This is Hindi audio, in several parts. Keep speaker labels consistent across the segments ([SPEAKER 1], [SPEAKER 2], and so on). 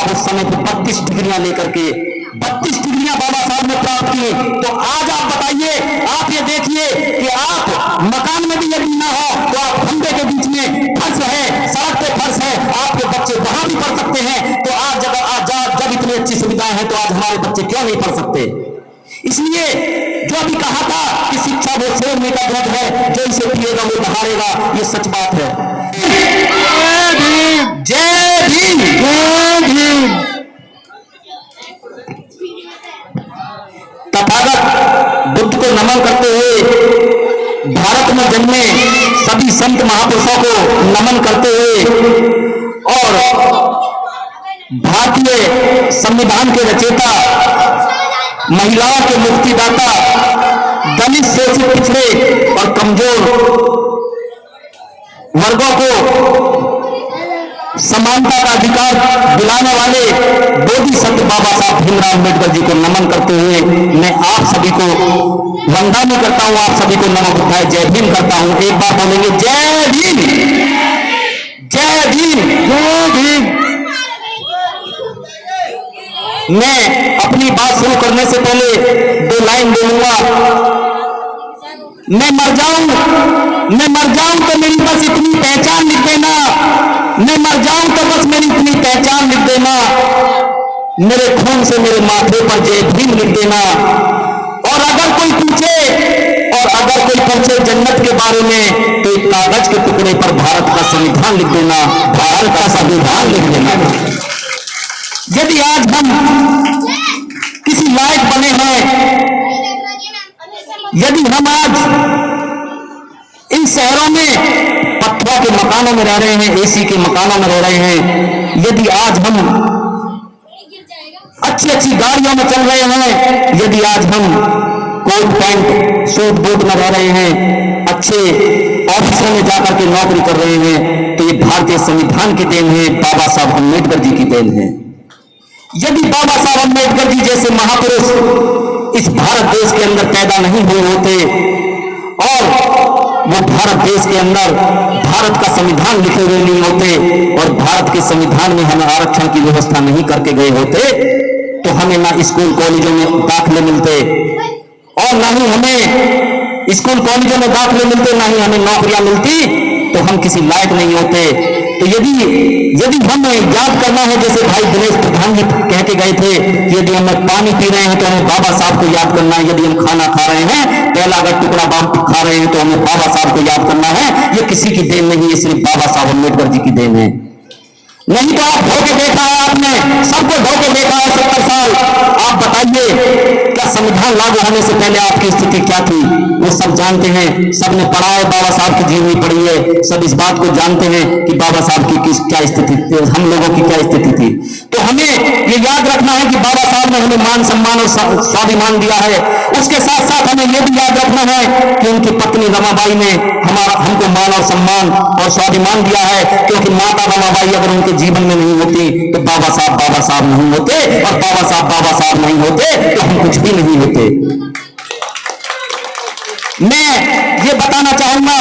[SPEAKER 1] साहब उस समय पे 32 डिग्रियां लेकर के 32 डिग्रियां बाबा साहब ने प्राप्त की। तो आज आप बताइए, आप ये देखिए कि आप मकान में भी यदि ना हो तो आप खंबे के बीच में फर्श है, सड़क पे फर्श है, आपके बच्चे वहां भी पढ़ सकते हैं। तो आज जब इतनी अच्छी सुविधाएं हैं तो आज हमारे बच्चे क्यों नहीं पढ़ सकते? इसलिए जो अभी कहा था कि शिक्षा वो शेर में का दूध है, जो इसे पिएगा वो दहाड़ेगा, ये सच बात है। जय भीम, जय भीम, जय भीम। तथागत बुद्ध को नमन करते हुए भारत में जन्मे सभी संत महापुरुषों को नमन करते हुए और भारतीय संविधान के रचयिता, महिलाओं के मुक्तिदाता, दलित, शोषित, पिछड़े और कमजोर वर्गों को समानता का अधिकार दिलाने वाले बोधिसत्व बाबा साहब भीमराव अम्बेडकर जी को नमन करते हुए मैं आप सभी को वंदना करता हूं, आप सभी को नमो बुद्धाय जय भीम करता हूं। एक बार बोलेंगे जय भीम, जय भीम, जय भीम। मैं अपनी बात शुरू करने से पहले 2 लाइन बोलूंगा। मैं मर जाऊं तो मेरी बस इतनी पहचान लिख देना, मैं मर जाऊं तो बस मेरी इतनी पहचान लिख देना, मेरे खून से मेरे माथे पर जय भीम लिख देना। और अगर कोई पूछे जन्नत के बारे में तो एक कागज के टुकड़े पर भारत का संविधान लिख देना, भारत का संविधान लिख देना। यदि आज हम किसी लायक बने हैं, यदि हम आज इन शहरों में पत्थरों के मकानों में रह रहे हैं, एसी के मकानों में रह रहे हैं, यदि आज हम अच्छी अच्छी गाड़ियों में चल रहे हैं, यदि आज हम कोट पैंट सूट बूट में रह रहे हैं, अच्छे ऑफिसों में जाकर के नौकरी कर रहे हैं, तो ये भारतीय संविधान की देन है, बाबा साहब अम्बेडकर जी की देन है। यदि बाबा साहब अम्बेडकर जी जैसे महापुरुष इस भारत देश के अंदर पैदा नहीं हुए होते और वो भारत देश के अंदर भारत का संविधान लिखे हुए नहीं होते और भारत के संविधान में हमें आरक्षण की व्यवस्था नहीं करके गए होते, तो हमें ना स्कूल कॉलेजों में दाखिले मिलते और ना ही हमें स्कूल कॉलेजों में दाखिले मिलते, ना ही हमें नौकरियां मिलती, तो हम किसी लायक नहीं होते। तो यदि हमें याद करना है, जैसे भाई दिनेश प्रधान जी कह के गए थे कि यदि हम पानी पी रहे हैं तो हमें बाबा साहब को याद करना है, यदि हम खाना खा रहे हैं, पहला अगर टुकड़ा खा रहे हैं तो हमें बाबा साहब को याद करना है। ये किसी की देन नहीं है, सिर्फ बाबा साहब अम्बेडकर जी की देन है। नहीं तो आप धोखे देखा है, आपने सबको धोखे देखा है 70 साल। आप बताइए क्या संविधान लागू होने से पहले आपकी स्थिति क्या थी? वो सब जानते हैं, सबने पढ़ा है, बाबा साहब की जीवनी पढ़ी है, सब इस बात को जानते हैं कि बाबा साहब की क्या स्थिति थी, हम लोगों की क्या स्थिति थी। तो हमें ये याद रखना है कि बाबा साहब ने हमें मान सम्मान और स्वाभिमान दिया है। उसके साथ साथ हमें यह भी याद रखना है कि उनकी पत्नी रमाबाई ने हमको मान और सम्मान और स्वाभिमान दिया है, क्योंकि माता रमाबाई अगर उनके जीवन में नहीं होती तो बाबा साहब नहीं होते, और बाबा साहब नहीं होते तो हम कुछ भी नहीं होते। मैं ये बताना चाहूंगा,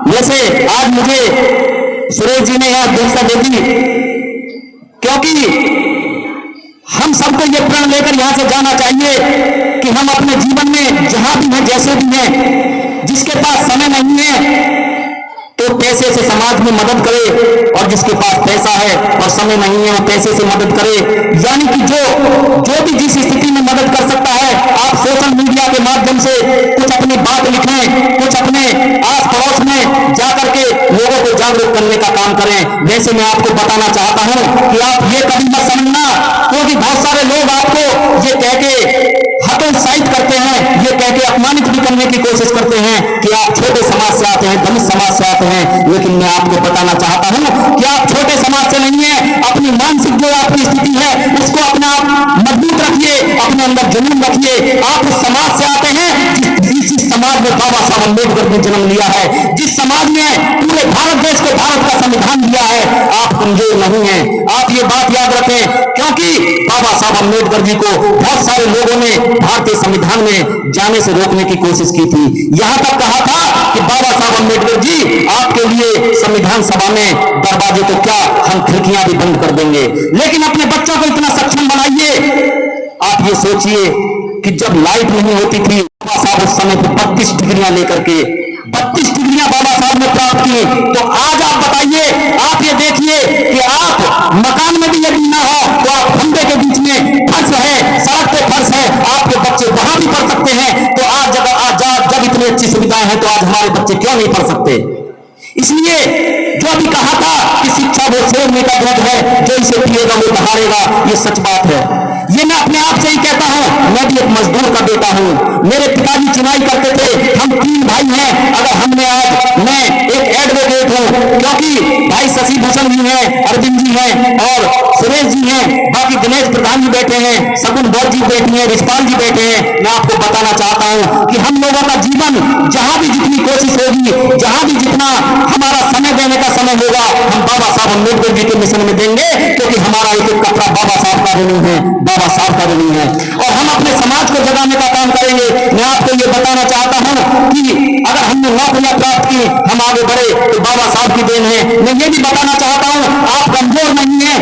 [SPEAKER 1] जैसे आज मुझे सुरेश जी ने यह दीक्षा दे दी, क्योंकि हम सबको ये प्रण लेकर यहां से जाना चाहिए कि हम अपने जीवन में जहां भी हैं, जैसे भी हैं, जिसके पास समय नहीं है तो पैसे से समाज में मदद करे, और जिसके पास पैसा है और समय नहीं है वो पैसे से मदद करे। यानी कि जो भी जिस स्थिति में मदद कर सकता है, आप सोशल मीडिया के माध्यम से कुछ अपनी बात लिखें, कुछ अपने आस पड़ोस में जाकर के लोगों को जागरूक करने का काम करें। वैसे मैं आपको बताना चाहता हूं कि आप ये कभी मत समझना, क्योंकि बहुत सारे लोग आपको ये कह के हतोत्साहित करते हैं, ये कह के अपमानित भी करने की कोशिश करते हैं कि आप छोटे समाज से आते हैं, दलित समाज से आते हैं। लेकिन मैं आपको बताना चाहता हूं कि आप छोटे समाज से नहीं है। अपनी मानसिक जो आपकी स्थिति है उसको अपना आप मजबूत रखिए, अपने अंदर जुनून रखिए। आप उस समाज से आते हैं जिस समाज में बाबा साहब अम्बेडकर ने जन्म लिया है, जिस समाज में पूरे भारत देश को भारत का संविधान दिया है। आप कमजोर नहीं है। आप ये बात याद रखें हैं, क्योंकि बाबा साहब अम्बेडकर जी को बहुत सारे लोगों ने भारतीय संविधान में जाने से रोकने की कोशिश की थी। यहां तक कहा था कि बाबा साहब अम्बेडकर जी, आपके लिए संविधान सभा में दरवाजे तो क्या, हम खिड़कियां भी बंद कर देंगे। लेकिन अपने बच्चों को इतना सक्षम बनाइए। आप ये सोचिए कि जब लाइट नहीं होती थी, बाबा साहब उस समय पर 32 डिग्रियां लेकर के 32 डिग्रियां बाबा साहब ने प्राप्त की। तो आज आप बताइए, आप ये देखिए कि आप मकान में भी यदि ना हो तो आप खंबे के बीच में फर्श है, सड़क पे फर्श है, आपके बच्चे वहां भी पढ़ सकते हैं। तो आज जब इतनी अच्छी सुविधाएं हैं तो आज हमारे बच्चे क्यों नहीं पढ़ सकते? इसलिए जो अभी कहा था कि शिक्षा वो शेरनी का दूध है, जो इसे पिएगा वो दहाड़ेगा, ये सच बात है। ये मैं अपने आप से ही कहता हूं। मैं भी एक मजदूर का बेटा हूं। मेरे पिताजी चिनाई करते थे, हम 3 भाई हैं। अगर हमने आज, मैं एक एडवोकेट हूं, क्योंकि भाई शशि भूषण जी हैं, अरविंद जी हैं और सुरेश जी हैं, बाकी दिनेश प्रधान जी बैठे हैं, शगुन बौद्ध जी बैठी हैं, रिशपाल जी बैठे हैं। मैं आपको बताना चाहता हूं कि हम लोगों का जीवन, जहां भी जितनी कोशिश होगी, जहां भी जितना हमारा समय देने का समय होगा, हम बाबा साहब अम्बेडकर जी के मिशन में देंगे, क्योंकि हमारा एक एक कपड़ा बाबा साहब का ऋणी है, बाबा साहब का ऋणी है। और हम अपने समाज को जगाने का काम करेंगे। मैं आपको ये बताना चाहता हूं कि अगर हमने नौकरियां प्राप्त की, हम आगे बढ़े, तो बाबा साहब की देन है। मैं ये भी बताना चाहता हूं, आप कमजोर नहीं है।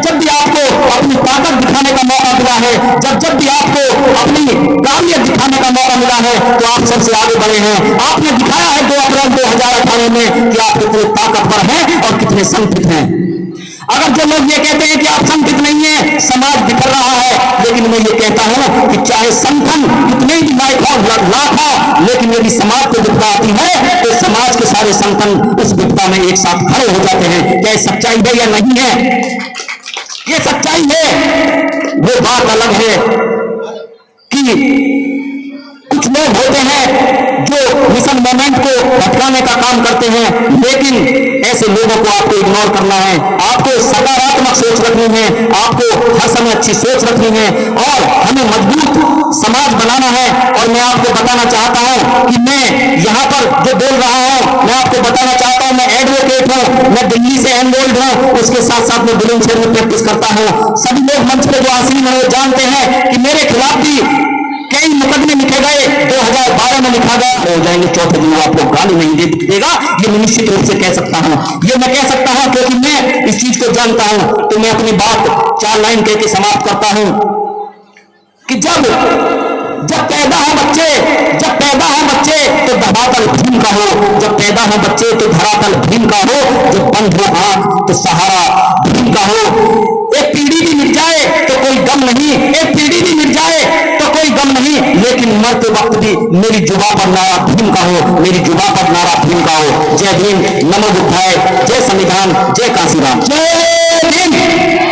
[SPEAKER 1] जब भी आपको अपनी ताकत दिखाने का मौका मिला है, जब भी आपको अपनी काबिलियत दिखाने का मौका मिला है, तो आप सबसे आगे बढ़े हैं। आपने दिखाया है 2 अप्रैल 2018 में कि आप कितने ताकतवर हैं और कितने संगठित हैं। अगर जो लोग ये कहते हैं कि आप संगठित नहीं है, समाज बिखर रहा है, लेकिन मैं ये कहता हूं कि चाहे संगठन कितने भी लाख हो, लेकिन यदि समाज को विपदा आती है तो समाज के सारे संगठन उस विपदा में एक साथ खड़े हो जाते हैं। क्या सच्चाई है या नहीं है? ये सच्चाई है। वो बात अलग है कि कुछ लोग होते हैं जो मिशन मोमेंट को भटकाने का काम करते हैं, लेकिन ऐसे लोगों को आपको इग्नोर करना है। आपको सकारात्मक सोच रखनी है, आपको हर समय अच्छी सोच रखनी है और हमें मजबूत समाज बनाना है। और मैं आपको बताना चाहता हूं कि मैं यहां पर जो बोल रहा हूं, मैं आपको बताना चाहता हूं, मैं एडवोकेट हूं, मैं दिल्ली से एनरोल्ड हूं, उसके साथ साथ मैं बुलंदशहर में प्रैक्टिस करता हूं। सभी लोग मंच पे जो आसीन है वो जानते हैं कि मेरे खिलाफ भी कई मुकदमे लिखे गए। 2012 में लिखा गया, हो जाएंगे 4थे दिन आप लोग गाली नहीं देगा, ये मैं निश्चित रूप से कह सकता हूं। ये मैं कह सकता हूं क्योंकि मैं इस चीज को जानता हूं। तो मैं अपनी बात 4 लाइन कह के समाप्त करता हूं कि जब पैदा हो बच्चे तो धरातल भीम का हो, जब पैदा हो बच्चे तो धरातल भीम का हो, जब बंद हो आंख तो सहारा भीम का हो। एक पीढ़ी भी मिट जाए तो कोई गम नहीं, एक पीढ़ी भी मिट जाए तो कोई गम नहीं, लेकिन मरते वक्त भी मेरी जुबान पर नारा भीम का हो, मेरी जुबान पर नारा भीम का हो। जय भीम, नमो बुद्धाय, जय संविधान, जय कांशीराम, जय भीम।